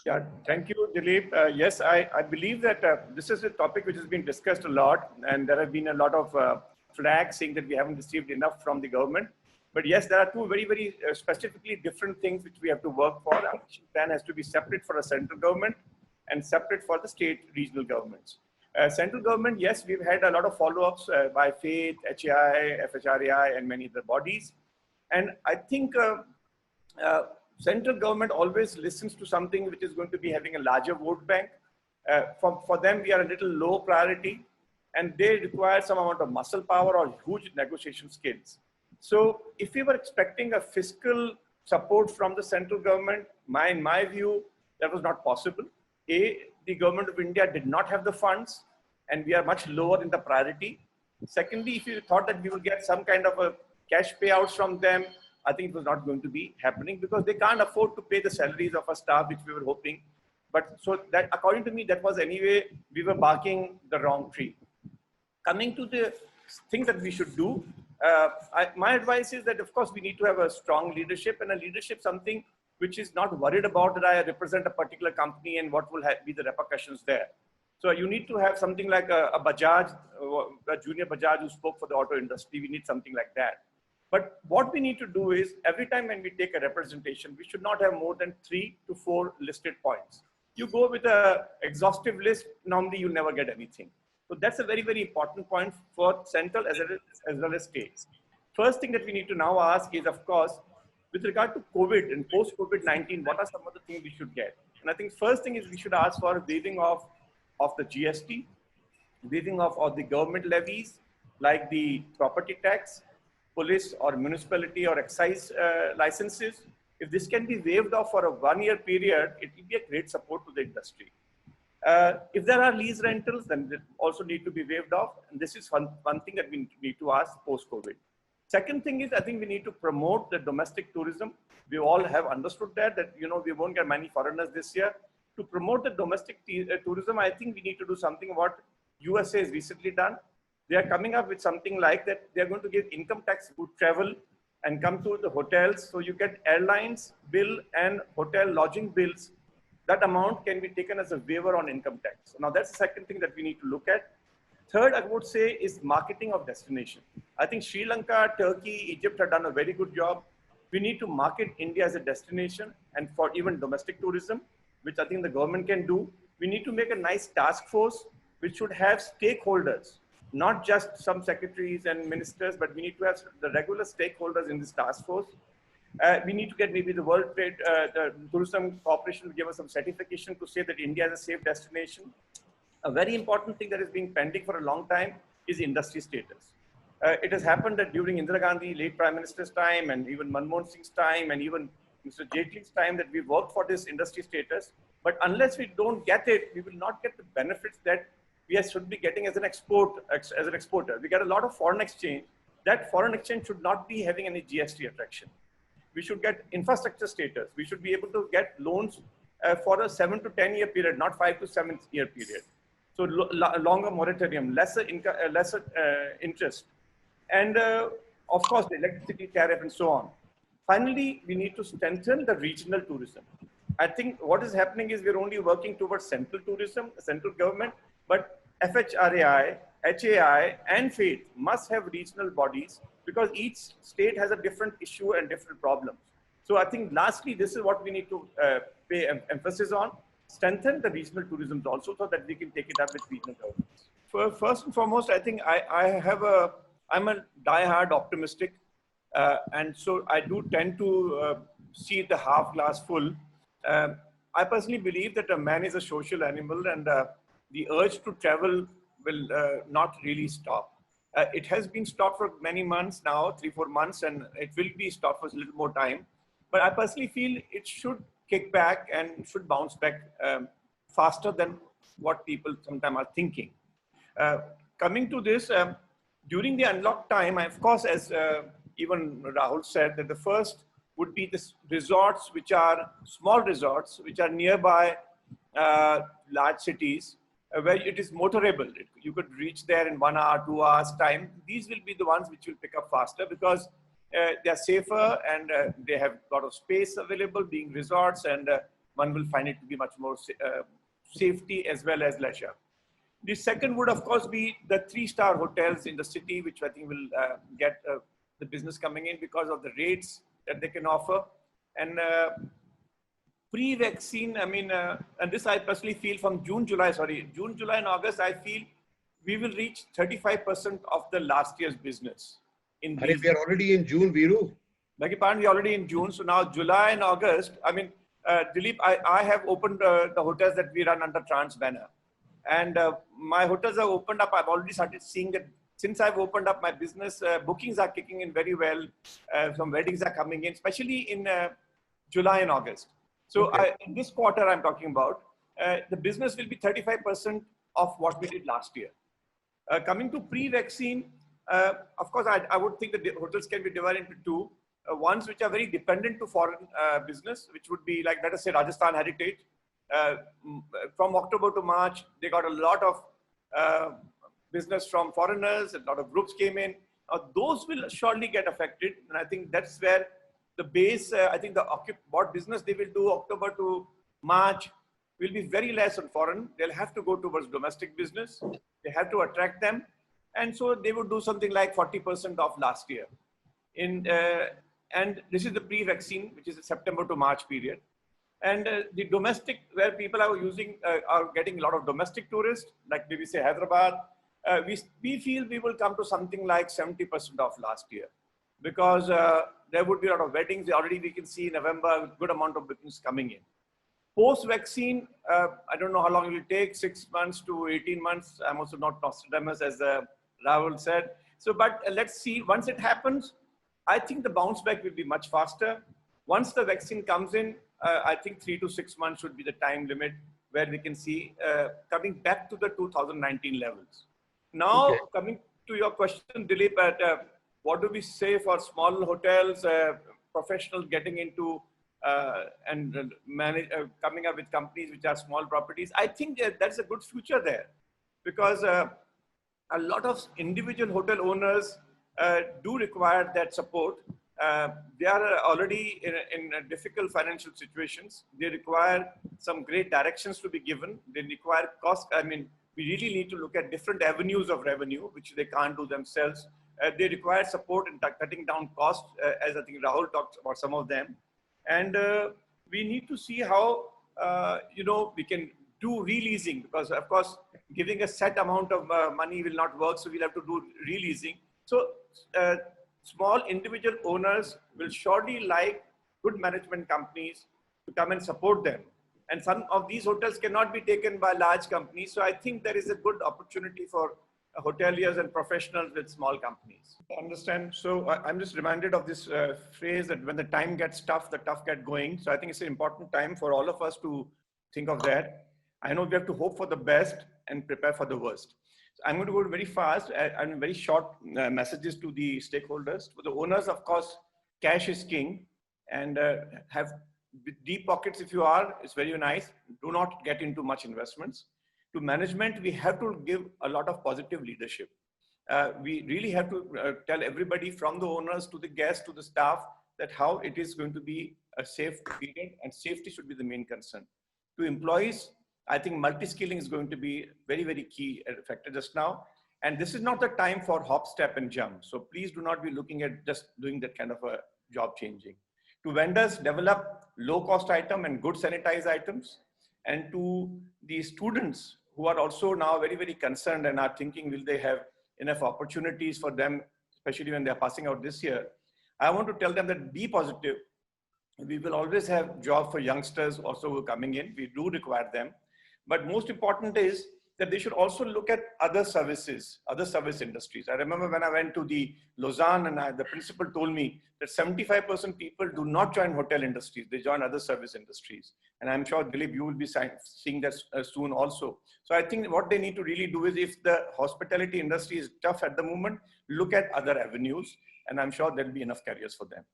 Yeah, thank you, Dilip. Yes, I believe that this is a topic which has been discussed a lot, and there have been a lot of flags saying that we haven't received enough from the government. But yes, there are two very specifically different things which we have to work for. Our action plan has to be separate for the central government and separate for the state regional governments. Central government, yes, we've had a lot of follow-ups by FAITH, HAI, FHRAI, and many other bodies. And I think uh, central government always listens to something which is going to be having a larger vote bank. For them, we are a little low priority, and they require some amount of muscle power or huge negotiation skills. So if we were expecting a fiscal support from the central government, in my view, that was not possible. The government of India did not have the funds, and we are much lower in the priority. Secondly, if you thought that we would get some kind of a cash payouts from them, I think it was not going to be happening because they can't afford to pay the salaries of our staff, which we were hoping. But so that, according to me, that was anyway, we were barking the wrong tree. Coming to the things that we should do, my advice is that, of course, we need to have a strong leadership, and a leadership something which is not worried about that I represent a particular company and what will be the repercussions there. So you need to have something like a Bajaj, a junior Bajaj who spoke for the auto industry. We need something like that. But what we need to do is every time when we take a representation, we should not have more than 3 to 4 listed points. You go with an exhaustive list, normally you never get anything. So that's a very important point for central as well as states. First thing that we need to now ask is, of course, with regard to COVID and post-COVID-19, what are some of the things we should get? And I think first thing is we should ask for waiving of the GST, waiving of all the government levies, like the property tax, police or municipality or excise licenses. If this can be waived off for a 1-year period, it will be a great support to the industry. If there are lease rentals, then they also need to be waived off. And this is one thing that we need to ask post-COVID. Second thing is, I think we need to promote the domestic tourism. We all have understood that we won't get many foreigners this year. To promote the domestic tourism, I think we need to do something what USA has recently done. They are coming up with something like that. They are going to give income tax to travel and come to the hotels. So you get airlines bill and hotel lodging bills. That amount can be taken as a waiver on income tax. Now that's the second thing that we need to look at. Third, I would say, is marketing of destination. I think Sri Lanka, Turkey, Egypt have done a very good job. We need to market India as a destination, and for even domestic tourism, which I think the government can do. We need to make a nice task force, which should have stakeholders, not just some secretaries and ministers, but we need to have the regular stakeholders in this task force. We need to get maybe the World Trade, the Tourism Corporation to give us some certification to say that India is a safe destination. A very important thing that has been pending for a long time is industry status. It has happened that during Indira Gandhi, late Prime Minister's time, and even Manmohan Singh's time, and even Mr. Jaitley's time, that we worked for this industry status. But unless we don't get it, we will not get the benefits that we should be getting as an exporter. We get a lot of foreign exchange. That foreign exchange should not be having any GST attraction. We should get infrastructure status. We should be able to get loans for a 7 to 10 year period, not 5 to 7 year period. So longer moratorium, lesser interest, and of course the electricity tariff and so on. Finally, we need to strengthen the regional tourism. I think what is happening is we're only working towards central tourism, central government, but FHRAI, HAI, and FAITH must have regional bodies because each state has a different issue and different problems. So I think lastly, this is what we need to pay emphasis on. Strengthen the regional tourism also so that we can take it up with regional governments. First and foremost, I think I'm a die-hard optimistic. And so I do tend to see the half glass full. I personally believe that a man is a social animal, and the urge to travel will not really stop. It has been stopped for many months now, 3-4 months, and it will be stopped for a little more time. But I personally feel it should kick back and should bounce back faster than what people sometimes are thinking. Coming to this, during the unlock time, of course, as even Rahul said, that the first would be this resorts, which are small resorts, which are nearby large cities, where it is motorable. You could reach there in 1 hour, 2 hours time. These will be the ones which will pick up faster because they are safer and they have a lot of space available being resorts, and one will find it to be much more safety as well as leisure. The second would, of course, be the 3-star hotels in the city, which I think will get the business coming in because of the rates that they can offer. And pre-vaccine, I mean, and this I personally feel from June, July, and August, I feel we will reach 35% of the last year's business. We are already in June, Viru. Beg your pardon, we're already in June. So now July and August, I mean, Dilip, I have opened the hotels that we run under Trance banner. And my hotels are opened up. I've already started seeing that since I've opened up my business, bookings are kicking in very well. Some weddings are coming in, especially in July and August. So in this quarter I'm talking about, the business will be 35% of what we did last year. Coming to pre-vaccine, of course, I would think that the hotels can be divided into two. Ones which are very dependent to foreign business, which would be like, let us say, Rajasthan Heritage. From October to March, they got a lot of business from foreigners, a lot of groups came in. Those will surely get affected. And I think that's where the base, I think what business they will do October to March will be very less on foreign. They'll have to go towards domestic business. They have to attract them. And so they would do something like 40% of last year. And this is the pre-vaccine, which is the September to March period. And the domestic, where people are getting a lot of domestic tourists, like maybe say Hyderabad, we feel we will come to something like 70% of last year, because there would be a lot of weddings. Already we can see in November, a good amount of business coming in. Post-vaccine, I don't know how long it will take, 6 months to 18 months. I'm also not Nostradamus, as Rahul said. So, but let's see, once it happens, I think the bounce back will be much faster. Once the vaccine comes in, I think 3 to 6 months should be the time limit where we can see coming back to the 2019 levels. Now, coming to your question, Dilip, what do we say for small hotels, professionals getting into and coming up with companies which are small properties? I think that's a good future there, because a lot of individual hotel owners do require that support. They are already in difficult financial situations. They require some great directions to be given. They require cost. I mean, we really need to look at different avenues of revenue, which they can't do themselves. They require support in cutting down costs, as I think Rahul talked about some of them. And we need to see how, we can do releasing, because of course, giving a set amount of money will not work. So we'll have to do releasing. So small individual owners will surely like good management companies to come and support them. And some of these hotels cannot be taken by large companies. So I think there is a good opportunity for hoteliers and professionals with small companies. Understand? So I'm just reminded of this phrase that when the time gets tough, the tough get going. So I think it's an important time for all of us to think of that. I know we have to hope for the best and prepare for the worst. I'm going to go very fast and very short messages to the stakeholders. For the owners, of course, cash is king, and have deep pockets if you are. It's very nice. Do not get into much investments. To management, we have to give a lot of positive leadership. We really have to tell everybody, from the owners to the guests to the staff, that how it is going to be a safe period, and safety should be the main concern. To employees, I think multi-skilling is going to be very, very key factor just now. And this is not the time for hop, step, and jump. So please do not be looking at just doing that kind of a job changing. To vendors, develop low-cost item and good sanitized items. And to the students who are also now very, very concerned and are thinking, will they have enough opportunities for them, especially when they're passing out this year? I want to tell them that be positive. We will always have jobs for youngsters also who are coming in. We do require them. But most important is that they should also look at other services, other service industries. I remember when I went to the Lausanne, and the principal told me that 75% people do not join hotel industries. They join other service industries. And I'm sure, Dilip, you will be seeing that soon also. So I think what they need to really do is, if the hospitality industry is tough at the moment, look at other avenues. And I'm sure there'll be enough careers for them.